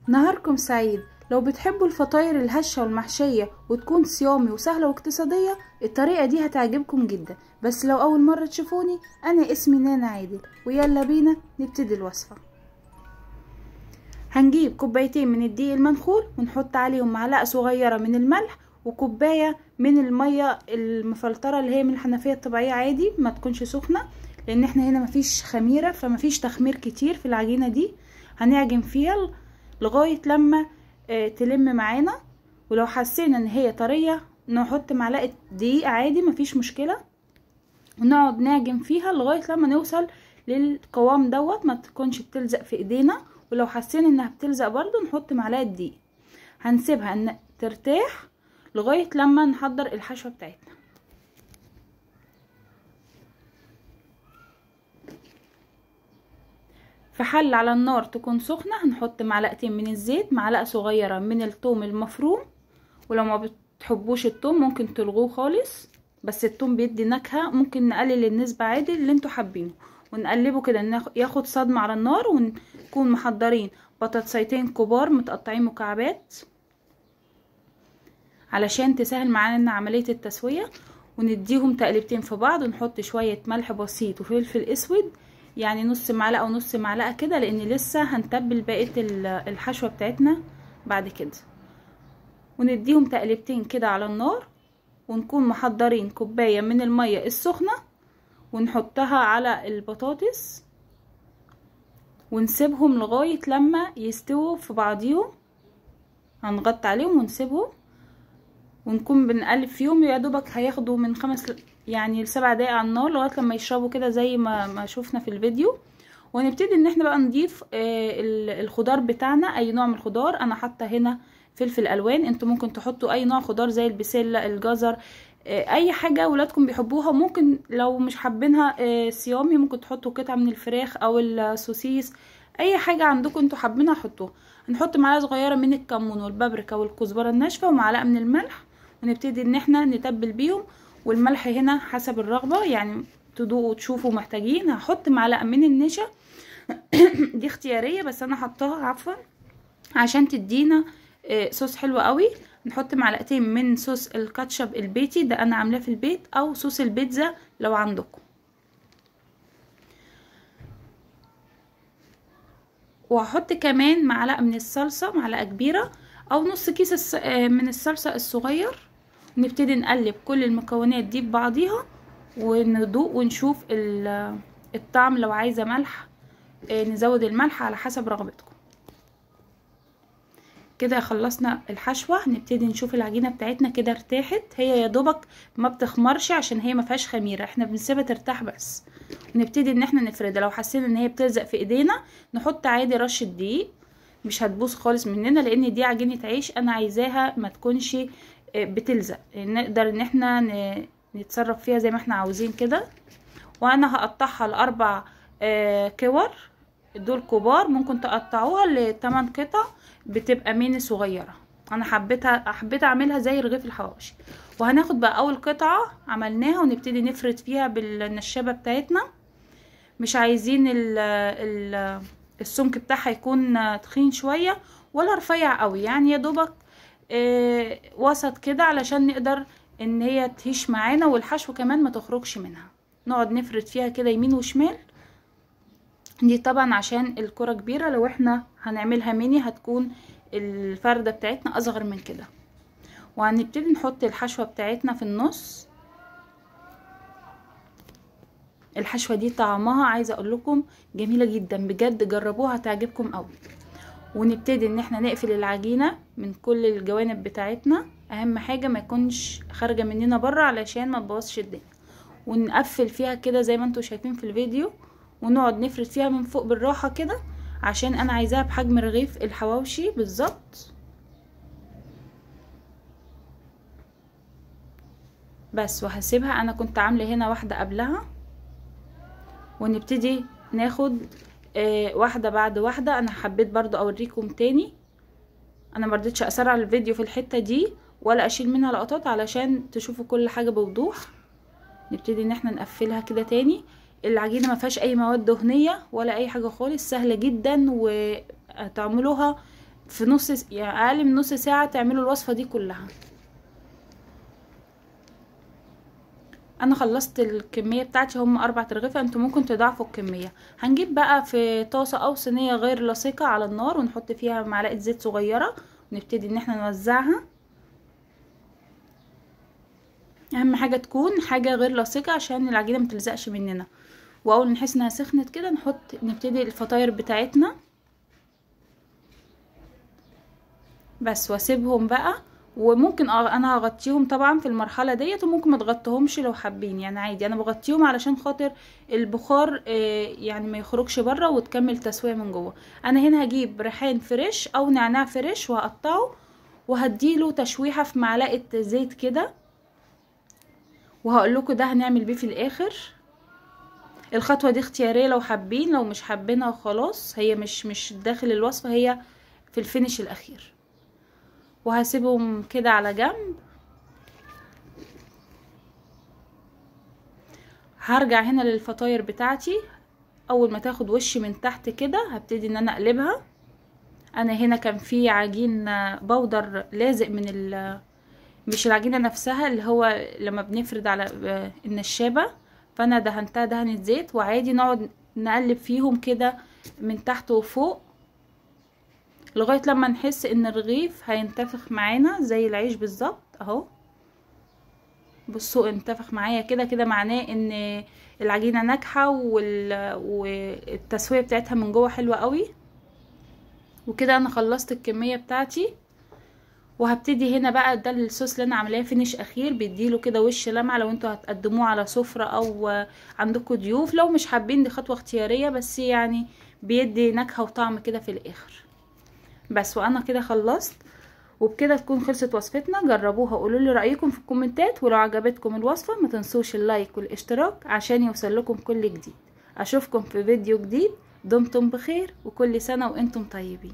نهاركم سعيد. لو بتحبوا الفطاير الهشة والمحشية وتكون صيامي وسهلة واقتصادية، الطريقة دي هتعجبكم جدا. بس لو أول مرة تشوفوني، أنا اسمي نانا عادل، ويلا بينا نبتدي الوصفة. هنجيب كوبايتين من الدقيق المنخول ونحط عليهم معلقة صغيرة من الملح وكوباية من المية المفلترة اللي هي من الحنفية الطبيعية عادي، ما تكونش سخنة، لأن احنا هنا مفيش خميرة فمفيش تخمير كتير في العجينة دي. هنعجن فيها لغاية لما تلم معانا، ولو حسينا ان هي طرية نحط معلقة دقيق عادي مفيش مشكلة، ونقعد نعجن فيها لغاية لما نوصل للقوام دوت، ما تكونش بتلزق في ايدينا. ولو حسينا انها بتلزق برضو نحط معلقة دقيق. هنسيبها ان ترتاح لغاية لما نحضر الحشوة بتاعتنا. في حل على النار تكون سخنة هنحط معلقتين من الزيت، معلقة صغيرة من الثوم المفروم، ولو ما بتحبوش الثوم ممكن تلغوه خالص، بس الثوم بيدي نكهة، ممكن نقلل النسبة عادي اللي انتوا حابينه. ونقلبه كده ياخد صدمة على النار، ونكون محضرين بطاطسيتين كبار متقطعين مكعبات علشان تسهل معانا عملية التسوية، ونديهم تقلبتين في بعض، ونحط شوية ملح بسيط وفلفل اسود، يعني نص معلقة ونص معلقة كده، لان لسه هنتبل بقية الحشوة بتاعتنا بعد كده. ونديهم تقلبتين كده على النار، ونكون محضرين كوباية من المية السخنة ونحطها على البطاطس، ونسيبهم لغاية لما يستووا في بعضيهم. هنغطي عليهم ونسيبهم، ونكون بنقلب فيهم، يا دوبك هياخدوا من 5 يعني ل7 دقايق على النار لغايه لما يشربوا كده زي ما شوفنا في الفيديو. ونبتدي ان احنا بقى نضيف الخضار بتاعنا، اي نوع من الخضار. انا حاطه هنا فلفل الوان، انتوا ممكن تحطوا اي نوع خضار زي البسله، الجزر، اي حاجه ولادكم بيحبوها. ممكن لو مش حابينها صيامي ممكن تحطوا قطعه من الفراخ او السوسيس، اي حاجه عندكم انتوا حابينها حطوها. هنحط معلقه صغيره من الكمون والبابريكا والكزبره الناشفه ومعلقه من الملح، ونبتدي ان احنا نتبل بيهم. والملح هنا حسب الرغبه، يعني تدوقوا وتشوفوا محتاجين. هحط معلقه من النشا دي اختياريه، بس انا حطاها عفوا عشان تدينا صوص حلو قوي. نحط معلقتين من صوص الكاتشب البيتي، ده انا عاملاه في البيت، او صوص البيتزا لو عندكم. وهحط كمان معلقه من الصلصه، معلقه كبيره او نص كيس من الصلصه الصغير. نبتدي نقلب كل المكونات دي ببعضيها وندوق ونشوف الطعم. لو عايزه ملح نزود الملح على حسب رغبتكم. كده خلصنا الحشوه. هنبتدي نشوف العجينه بتاعتنا كده ارتاحت، هي يا دوبك ما بتخمرش عشان هي ما فيهاش خميره، احنا بنسيبها ترتاح بس. ونبتدي ان احنا نفردها. لو حسينا ان هي بتلزق في ايدينا نحط عادي رشه دقيق، مش هتبوظ خالص مننا، لان دي عجينه عيش انا عايزاها ما تكونش بتلزق، نقدر ان احنا نتصرف فيها زي ما احنا عاوزين كده. وانا هقطعها ل4 كور، دول كبار، ممكن تقطعوها ل8 قطع، بتبقى ميني صغيره. انا حبيت اعملها زي رغيف الحواوشي. وهناخد بقى اول قطعه عملناها ونبتدي نفرد فيها بالنشابه بتاعتنا. مش عايزين السمك بتاعها يكون تخين شويه ولا رفيع قوي، يعني يا دوبك وسط كده، علشان نقدر ان هي تهش معانا والحشو كمان ما تخرجش منها. نقعد نفرد فيها كده يمين وشمال. دي طبعا عشان الكرة كبيرة، لو احنا هنعملها ميني هتكون الفردة بتاعتنا اصغر من كده. وهنبتدي نحط الحشوة بتاعتنا في النص. الحشوة دي طعمها عايزة اقول لكم جميلة جدا بجد، جربوها هتعجبكم قوي. ونبتدي ان احنا نقفل العجينة من كل الجوانب بتاعتنا، اهم حاجة ما يكونش خارجة مننا بره علشان ما تبوظش الدنيا. ونقفل فيها كده زي ما انتوا شايفين في الفيديو، ونقعد نفرد فيها من فوق بالراحة كده، عشان انا عايزاها بحجم رغيف الحواوشي بالظبط. بس وهسيبها، انا كنت عاملة هنا واحدة قبلها. ونبتدي ناخد واحدة بعد واحدة. انا حبيت برضو اوريكم تاني، انا مرضتش اسرع الفيديو في الحتة دي ولا اشيل منها لقطات علشان تشوفوا كل حاجة بوضوح. نبتدي ان احنا نقفلها كده تاني. العجينة ما فيهاش اي مواد دهنية ولا اي حاجة خالص، سهلة جدا وهتعملوها في يعني اقل من نص ساعة تعملوا الوصفة دي كلها. انا خلصت الكمية بتاعتي، هم 4 ترغيفة، انتوا ممكن تضاعفوا الكمية. هنجيب بقى في طاسة او صينية غير لاصقة على النار، ونحط فيها معلقة زيت صغيرة، ونبتدي ان احنا نوزعها. اهم حاجة تكون حاجة غير لاصقة عشان العجينة متلزقش مننا. واول ما نحس انها سخنت كده نبتدي الفطاير بتاعتنا بس، واسيبهم بقى. وممكن انا هغطيهم طبعا في المرحله ديت، وممكن ما تغطيهمش لو حابين، يعني عادي. انا بغطيهم علشان خاطر البخار يعني ما يخرجش بره وتكمل تسويه من جوه. انا هنا هجيب ريحان فريش او نعناع فريش وهقطعه، وهديله تشويحه في معلقه زيت كده، وهقول لكم ده هنعمل بيه في الاخر. الخطوه دي اختياريه لو حابين، لو مش حابينها خلاص، هي مش داخل الوصفه، هي في الفينش الاخير. وهسيبهم كده على جنب. هرجع هنا للفطاير بتاعتي، اول ما تاخد وش من تحت كده هبتدي ان انا اقلبها. انا هنا كان في عجين بودر لازق من مش العجينه نفسها، اللي هو لما بنفرد على النشابه، فانا دهنتها دهنة زيت، وعادي نقعد نقلب فيهم كده من تحت وفوق لغايه لما نحس ان الرغيف هينتفخ معانا زي العيش بالظبط اهو. بصوا انتفخ معايا كده، كده معناه ان العجينه ناجحه والتسويه بتاعتها من جوه حلوه قوي. وكده انا خلصت الكميه بتاعتي، وهبتدي هنا بقى ده الصوص اللي انا عاملاه فينش اخير، بيديله كده وش لمعه لو انتوا هتقدموه على سفره او عندكم ضيوف. لو مش حابين دي خطوه اختياريه، بس يعني بيدي نكهه وطعم كده في الاخر بس. وانا كده خلصت، وبكده تكون خلصت وصفتنا. جربوها وقولوا لي رايكم في الكومنتات، ولو عجبتكم الوصفه ما تنسوش اللايك والاشتراك عشان يوصل لكم كل جديد. اشوفكم في فيديو جديد، دمتم بخير وكل سنه وانتم طيبين.